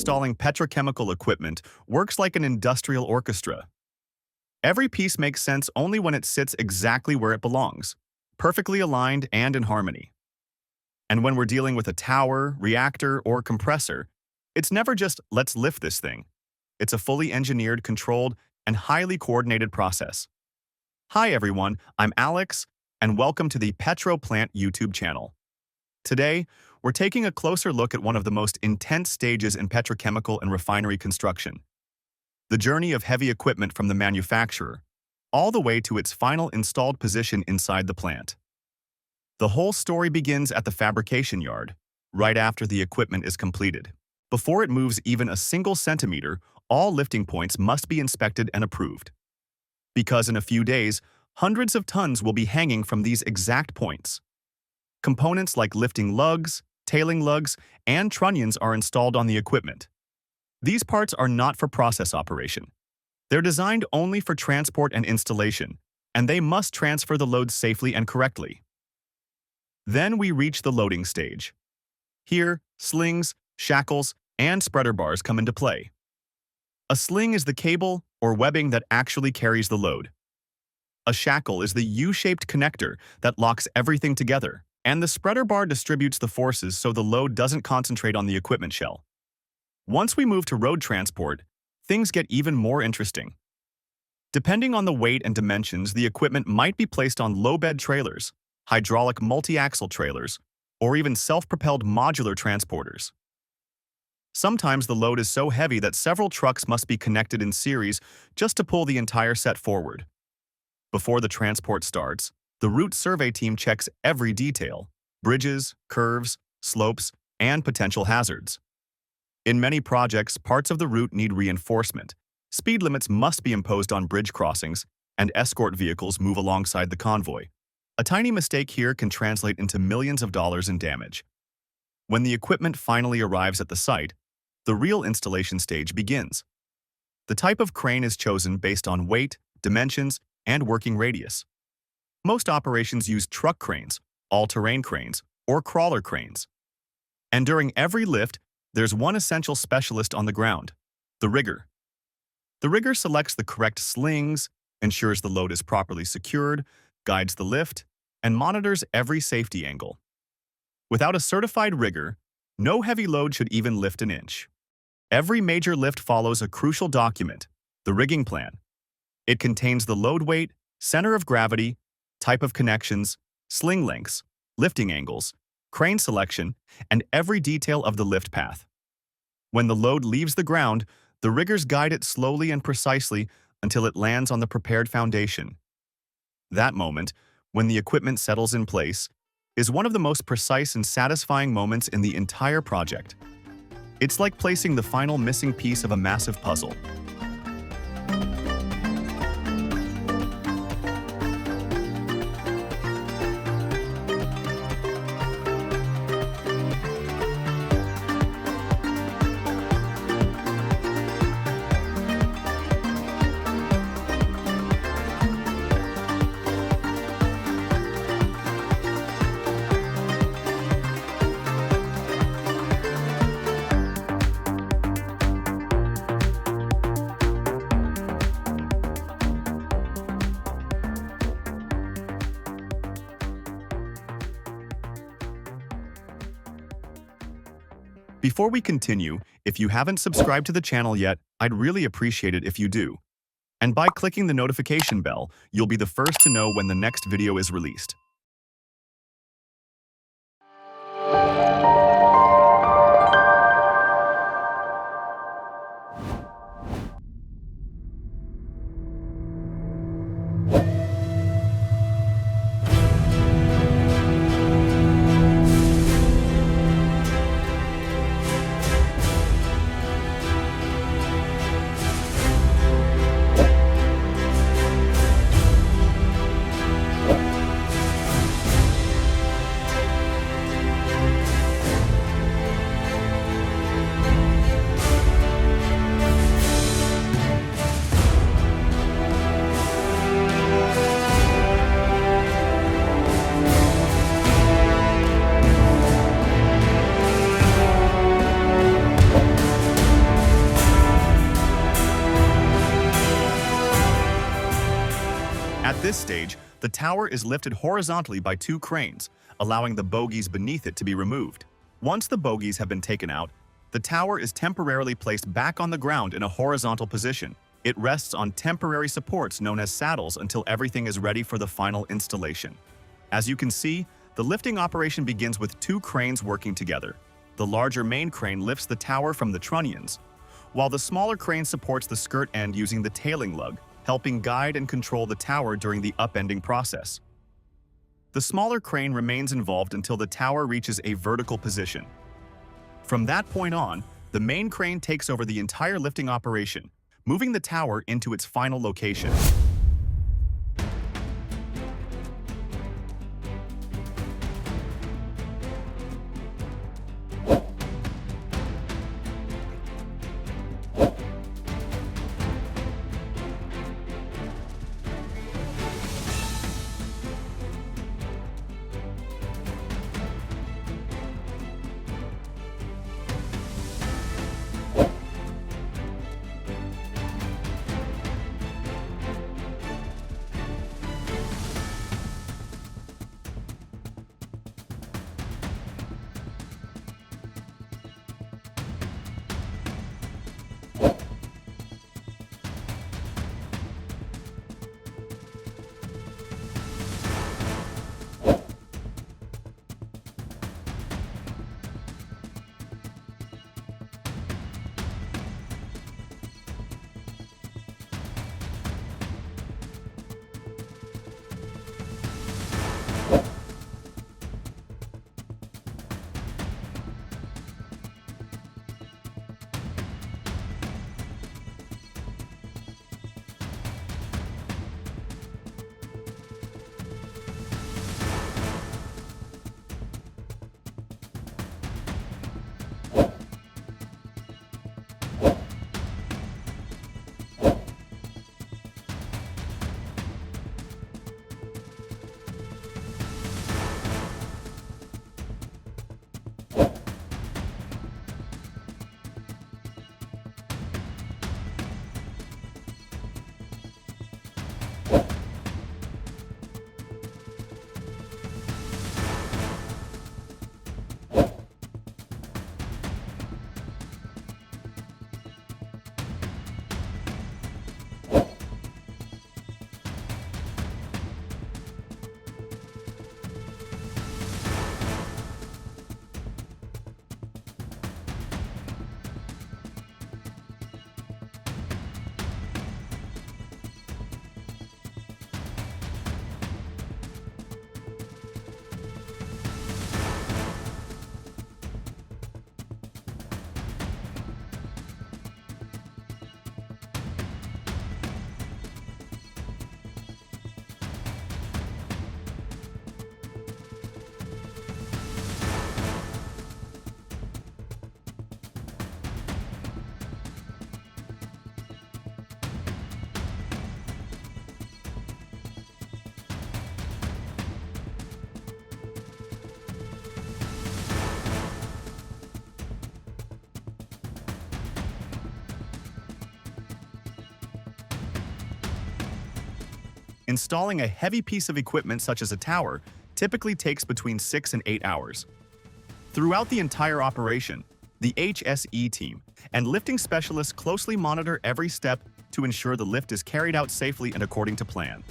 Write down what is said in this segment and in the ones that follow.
installing petrochemical equipment works like an industrial orchestra. Every piece makes sense only when it sits exactly where it belongs, perfectly aligned and in harmony. And when we're dealing with a tower, reactor, or compressor, it's never just, let's lift this thing. It's a fully engineered, controlled, and highly coordinated process. Hi everyone, I'm Alex, and welcome to the PetroPlant YouTube channel. Today, we're taking a closer look at one of the most intense stages in petrochemical and refinery construction. The journey of heavy equipment from the manufacturer, all the way to its final installed position inside the plant. The whole story begins at the fabrication yard, right after the equipment is completed. Before it moves even a single centimeter, all lifting points must be inspected and approved. Because in a few days, hundreds of tons will be hanging from these exact points. Components like lifting lugs, tailing lugs, and trunnions are installed on the equipment. These parts are not for process operation. They're designed only for transport and installation, and they must transfer the load safely and correctly. Then we reach the loading stage. Here, slings, shackles, and spreader bars come into play. A sling is the cable or webbing that actually carries the load. A shackle is the U-shaped connector that locks everything together, and the spreader bar distributes the forces so the load doesn't concentrate on the equipment shell. Once we move to road transport, things get even more interesting. Depending on the weight and dimensions, the equipment might be placed on low-bed trailers, hydraulic multi-axle trailers, or even self-propelled modular transporters. Sometimes the load is so heavy that several trucks must be connected in series just to pull the entire set forward. Before the transport starts, the route survey team checks every detail: bridges, curves, slopes, and potential hazards. In many projects, parts of the route need reinforcement. Speed limits must be imposed on bridge crossings, and escort vehicles move alongside the convoy. A tiny mistake here can translate into millions of dollars in damage. When the equipment finally arrives at the site, the real installation stage begins. The type of crane is chosen based on weight, dimensions, and working radius. Most operations use truck cranes, all-terrain cranes, or crawler cranes. And during every lift, there's one essential specialist on the ground: the rigger. The rigger selects the correct slings, ensures the load is properly secured, guides the lift, and monitors every safety angle. Without a certified rigger, no heavy load should even lift an inch. Every major lift follows a crucial document, the rigging plan. It contains the load weight, center of gravity, type of connections, sling lengths, lifting angles, crane selection, and every detail of the lift path. When the load leaves the ground, the riggers guide it slowly and precisely until it lands on the prepared foundation. That moment, when the equipment settles in place, is one of the most precise and satisfying moments in the entire project. It's like placing the final missing piece of a massive puzzle. Before we continue, if you haven't subscribed to the channel yet, I'd really appreciate it if you do. And by clicking the notification bell, you'll be the first to know when the next video is released. this stage, the tower is lifted horizontally by 2 cranes, allowing the bogies beneath it to be removed. Once the bogies have been taken out, the tower is temporarily placed back on the ground in a horizontal position. It rests on temporary supports known as saddles until everything is ready for the final installation. As you can see, the lifting operation begins with 2 cranes working together. The larger main crane lifts the tower from the trunnions, while the smaller crane supports the skirt end using the tailing lug, helping guide and control the tower during the upending process. The smaller crane remains involved until the tower reaches a vertical position. From that point on, the main crane takes over the entire lifting operation, moving the tower into its final location. Installing a heavy piece of equipment such as a tower typically takes between 6 and 8 hours. Throughout the entire operation, the HSE team and lifting specialists closely monitor every step to ensure the lift is carried out safely and according to plan.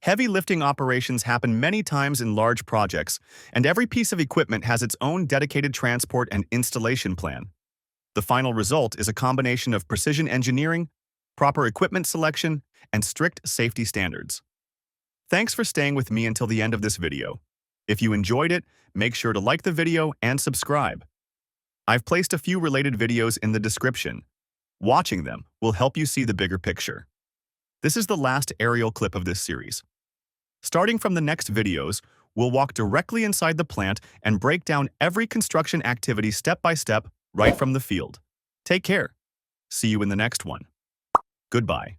Heavy lifting operations happen many times in large projects, and every piece of equipment has its own dedicated transport and installation plan. The final result is a combination of precision engineering, proper equipment selection, and strict safety standards. Thanks for staying with me until the end of this video. If you enjoyed it, make sure to like the video and subscribe. I've placed a few related videos in the description. Watching them will help you see the bigger picture. This is the last aerial clip of this series. Starting from the next videos, we'll walk directly inside the plant and break down every construction activity step by step right from the field. Take care. See you in the next one. Goodbye.